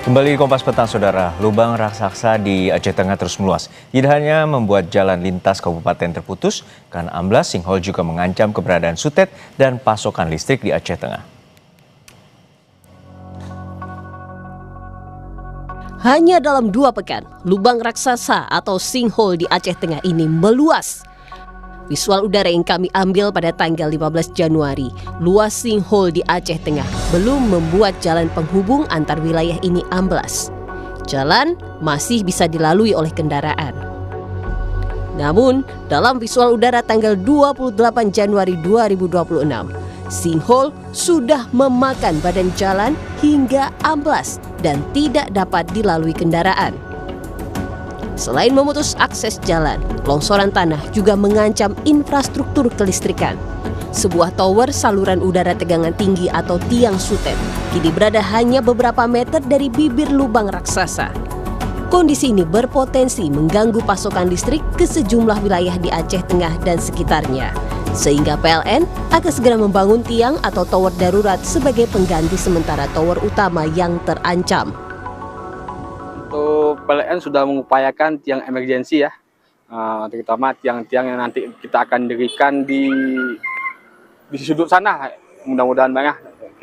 Kembali di Kompas Petang, Saudara. Lubang raksasa di Aceh Tengah terus meluas. Tidak hanya membuat jalan lintas kabupaten terputus, karena amblas, sinkhole juga mengancam keberadaan sutet dan pasokan listrik di Aceh Tengah. Hanya dalam 2 pekan, lubang raksasa atau sinkhole di Aceh Tengah ini meluas. Visual udara yang kami ambil pada tanggal 15 Januari, luas sinkhole di Aceh Tengah belum membuat jalan penghubung antar wilayah ini amblas. Jalan masih bisa dilalui oleh kendaraan. Namun, dalam visual udara tanggal 28 Januari 2026, sinkhole sudah memakan badan jalan hingga amblas dan tidak dapat dilalui kendaraan. Selain memutus akses jalan, longsoran tanah juga mengancam infrastruktur kelistrikan. Sebuah tower saluran udara tegangan tinggi atau tiang sutet kini berada hanya beberapa meter dari bibir lubang raksasa. Kondisi ini berpotensi mengganggu pasokan listrik ke sejumlah wilayah di Aceh Tengah dan sekitarnya, sehingga PLN akan segera membangun tiang atau tower darurat sebagai pengganti sementara tower utama yang terancam. PLN sudah mengupayakan tiang emergensi ya, terutama tiang-tiang yang nanti kita akan dirikan di sudut sana. Mudah-mudahan banyak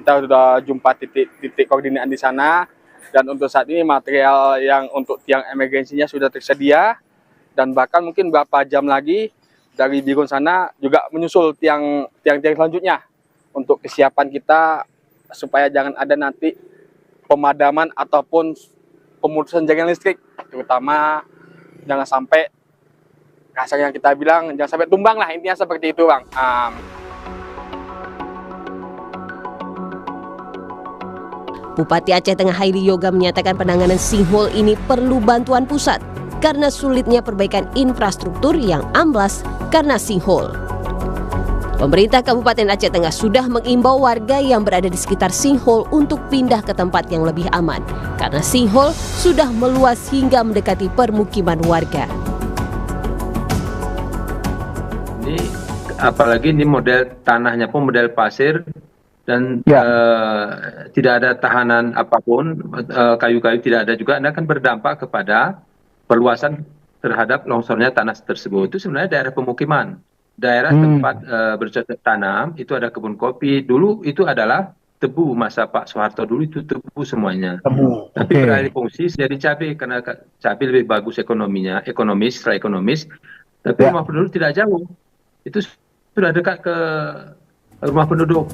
kita sudah jumpa titik koordinat di sana, dan untuk saat ini material yang untuk tiang emergensinya sudah tersedia, dan bahkan mungkin beberapa jam lagi dari Birun sana juga menyusul tiang-tiang selanjutnya untuk kesiapan kita supaya jangan ada nanti pemadaman ataupun pemutusan jaringan listrik, terutama jangan sampai kasarnya kita bilang jangan sampai tumbang lah, intinya seperti itu, Bang. Bupati Aceh Tengah Haili Yoga menyatakan penanganan sinkhole ini perlu bantuan pusat karena sulitnya perbaikan infrastruktur yang amblas karena sinkhole. Pemerintah Kabupaten Aceh Tengah sudah mengimbau warga yang berada di sekitar sinkhole untuk pindah ke tempat yang lebih aman karena sinkhole sudah meluas hingga mendekati permukiman warga. Ini apalagi ini model tanahnya pun model pasir dan tidak ada tahanan apapun, kayu-kayu tidak ada juga, ini akan berdampak kepada perluasan terhadap longsornya tanah tersebut. Itu sebenarnya daerah pemukiman. Daerah tempat bercocok tanam itu ada kebun kopi. Dulu itu adalah tebu, masa Pak Soeharto dulu itu tebu semuanya. Tapi beralih fungsi jadi cabai karena cabai lebih bagus ekonominya, secara ekonomis. Tapi rumah penduduk tidak jauh. Itu sudah dekat ke rumah penduduk.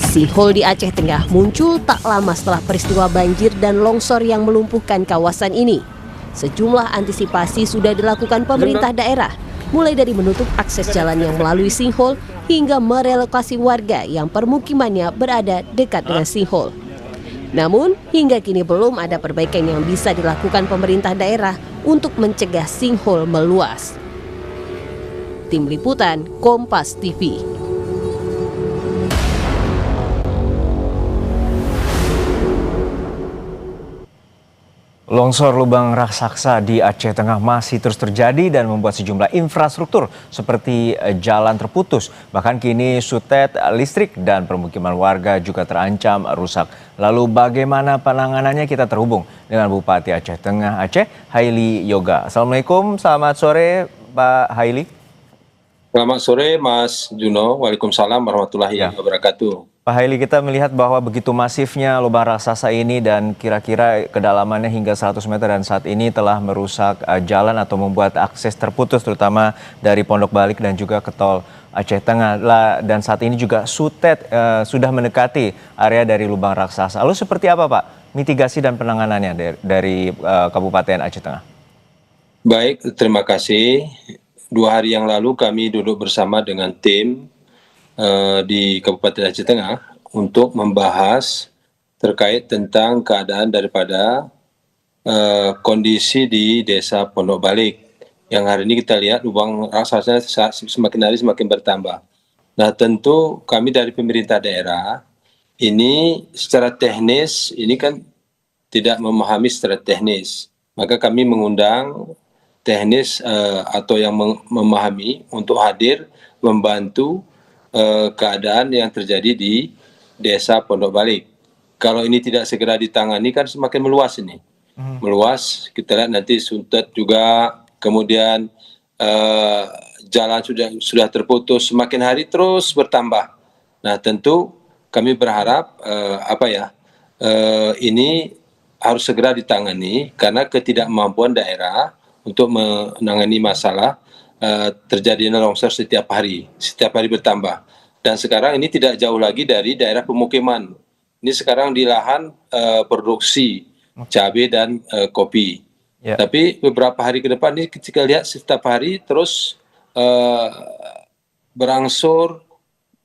Sinkhole di Aceh Tengah muncul tak lama setelah peristiwa banjir dan longsor yang melumpuhkan kawasan ini. Sejumlah antisipasi sudah dilakukan pemerintah daerah, mulai dari menutup akses jalan yang melalui sinkhole hingga merelokasi warga yang permukimannya berada dekat dengan sinkhole. Namun, hingga kini belum ada perbaikan yang bisa dilakukan pemerintah daerah untuk mencegah sinkhole meluas. Tim Liputan Kompas TV. Longsor lubang raksasa di Aceh Tengah masih terus terjadi dan membuat sejumlah infrastruktur seperti jalan terputus. Bahkan kini sutet listrik dan permukiman warga juga terancam rusak. Lalu bagaimana penanganannya? Kita terhubung dengan Bupati Aceh Tengah Aceh, Haili Yoga. Assalamualaikum, selamat sore Pak Haili. Selamat sore Mas Juno, waalaikumsalam warahmatullahi wabarakatuh. Pak Haili, kita melihat bahwa begitu masifnya lubang raksasa ini dan kira-kira kedalamannya hingga 100 meter dan saat ini telah merusak jalan atau membuat akses terputus terutama dari Pondok Balik dan juga ke tol Aceh Tengah. Dan saat ini juga sutet sudah mendekati area dari lubang raksasa. Lalu seperti apa Pak mitigasi dan penanganannya dari Kabupaten Aceh Tengah? Baik, terima kasih. 2 hari yang lalu kami duduk bersama dengan tim di Kabupaten Aceh Tengah untuk membahas terkait tentang keadaan daripada kondisi di Desa Pondok Balik yang hari ini kita lihat lubang raksasanya semakin hari semakin bertambah. Nah, tentu kami dari pemerintah daerah ini secara teknis ini kan tidak memahami secara teknis, maka kami mengundang teknis atau yang memahami untuk hadir membantu keadaan yang terjadi di Desa Pondok Balik. kalau ini tidak segera ditangani kan semakin meluas ini. Meluas, kita lihat nanti Suntet juga, kemudian jalan sudah terputus, semakin hari terus bertambah. Nah tentu kami berharap ini harus segera ditangani karena ketidakmampuan daerah untuk menangani masalah terjadinya longsor setiap hari bertambah. Dan sekarang ini tidak jauh lagi dari daerah pemukiman. Ini sekarang di lahan produksi cabai dan kopi. Ya. Tapi beberapa hari ke depan ini kita lihat setiap hari terus berangsur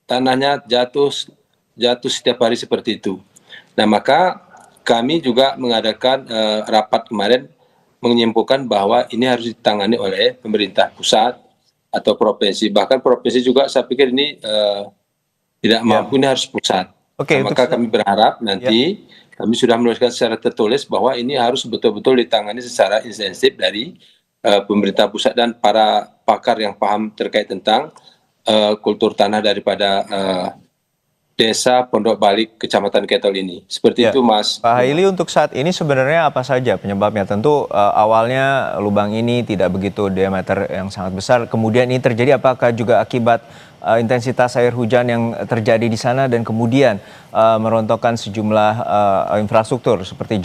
tanahnya jatuh setiap hari seperti itu. Nah maka kami juga mengadakan rapat kemarin menyimpulkan bahwa ini harus ditangani oleh pemerintah pusat atau provinsi. Bahkan provinsi juga saya pikir ini tidak mampu, ini harus pusat. Oke, nah, maka kami berharap nanti kami sudah menuliskan secara tertulis bahwa ini harus betul-betul ditangani secara intensif dari pemerintah pusat dan para pakar yang paham terkait tentang kultur tanah daripada Desa Pondok Balik, Kecamatan Ketol ini. Seperti itu, Mas. Pak Haili, untuk saat ini sebenarnya apa saja penyebabnya? Tentu awalnya lubang ini tidak begitu diameter yang sangat besar. Kemudian ini terjadi apakah juga akibat intensitas air hujan yang terjadi di sana dan kemudian merontokkan sejumlah infrastruktur seperti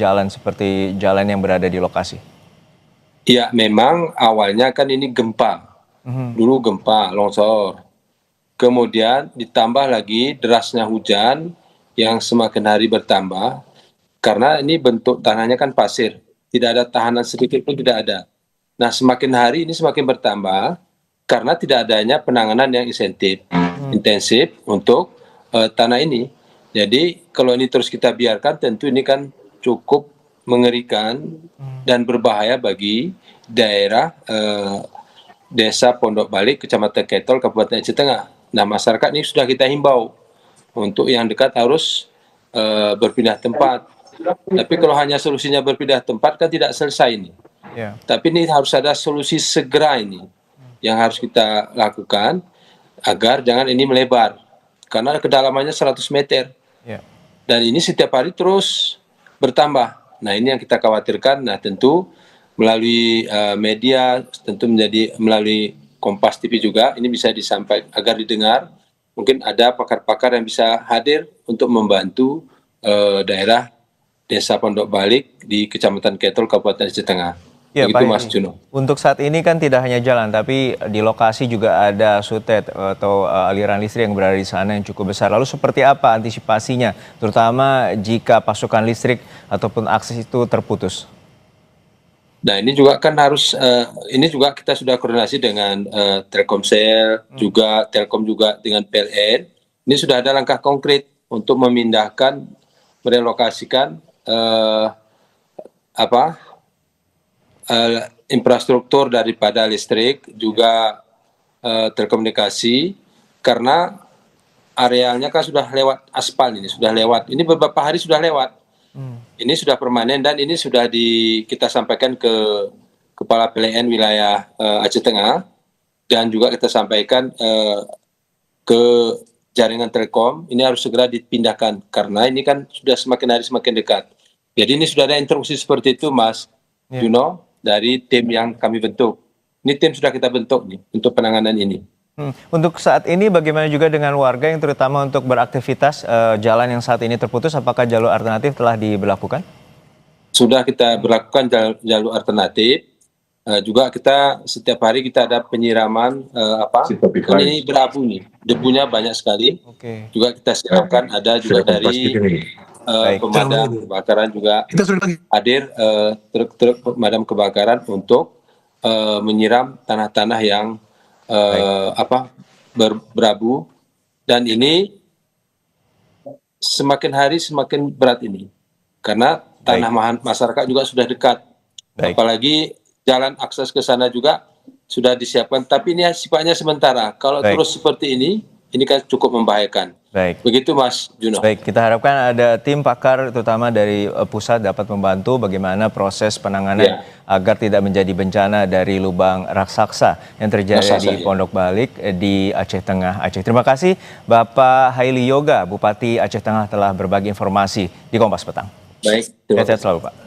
jalan yang berada di lokasi? Ya, memang awalnya kan ini gempa. Dulu gempa, longsor. Kemudian ditambah lagi derasnya hujan yang semakin hari bertambah karena ini bentuk tanahnya kan pasir, tidak ada tahanan sedikit pun tidak ada. Nah semakin hari ini semakin bertambah karena tidak adanya penanganan yang intensif untuk tanah ini. Jadi kalau ini terus kita biarkan tentu ini kan cukup mengerikan dan berbahaya bagi daerah Desa Pondok Balik, Kecamatan Ketol, Kabupaten Aceh Tengah. Nah masyarakat ini sudah kita himbau untuk yang dekat harus berpindah tempat. Tapi kalau hanya solusinya berpindah tempat kan tidak selesai ini. Tapi ini harus ada solusi segera ini yang harus kita lakukan agar jangan ini melebar. Karena kedalamannya 100 meter. Dan ini setiap hari terus bertambah. Nah ini yang kita khawatirkan. Nah tentu melalui media, tentu melalui Kompas TV juga, ini bisa disampaikan agar didengar. Mungkin ada pakar-pakar yang bisa hadir untuk membantu daerah Desa Pondok Balik di Kecamatan Ketol, Kabupaten Aceh Tengah. Ya, begitu Pak, Mas Juno. Untuk saat ini kan tidak hanya jalan, tapi di lokasi juga ada sutet atau aliran listrik yang berada di sana yang cukup besar. Lalu seperti apa antisipasinya, terutama jika pasokan listrik ataupun akses itu terputus? Nah ini juga kan harus, ini juga kita sudah koordinasi dengan Telkomsel, juga Telkom juga dengan PLN. Ini sudah ada langkah konkret untuk memindahkan, merelokasikan infrastruktur daripada listrik, juga telekomunikasi, karena arealnya kan sudah lewat aspal ini, sudah lewat. Ini beberapa hari sudah lewat. Ini sudah permanen dan ini sudah kita sampaikan ke Kepala PLN wilayah Aceh Tengah dan juga kita sampaikan ke jaringan Telkom. Ini harus segera dipindahkan karena ini kan sudah semakin hari semakin dekat. Jadi ini sudah ada instruksi seperti itu, Mas Juno, dari tim yang kami bentuk. Ini tim sudah kita bentuk nih untuk penanganan ini. Untuk saat ini bagaimana juga dengan warga yang terutama untuk beraktivitas jalan yang saat ini terputus, apakah jalur alternatif telah diberlakukan? Sudah kita berlakukan jalur alternatif. Juga kita setiap hari kita ada penyiraman ini berabu nih, debunya banyak sekali. Juga kita siapkan, ada juga dari pemadam kebakaran juga hadir, truk-truk pemadam kebakaran untuk menyiram tanah-tanah yang berabu, dan ini semakin hari semakin berat ini karena tanah masyarakat juga sudah dekat. Apalagi jalan akses ke sana juga sudah disiapkan, tapi ini sifatnya sementara. Kalau terus seperti ini ini kan cukup membahayakan. Baik. Begitu Mas Juno. Baik, kita harapkan ada tim pakar terutama dari pusat dapat membantu bagaimana proses penanganan agar tidak menjadi bencana dari lubang raksasa yang terjadi di Pondok Balik di Aceh Tengah, Aceh. Terima kasih Bapak Haili Yoga, Bupati Aceh Tengah telah berbagi informasi di Kompas Petang. Baik, terima kasih. Sehat selalu Pak.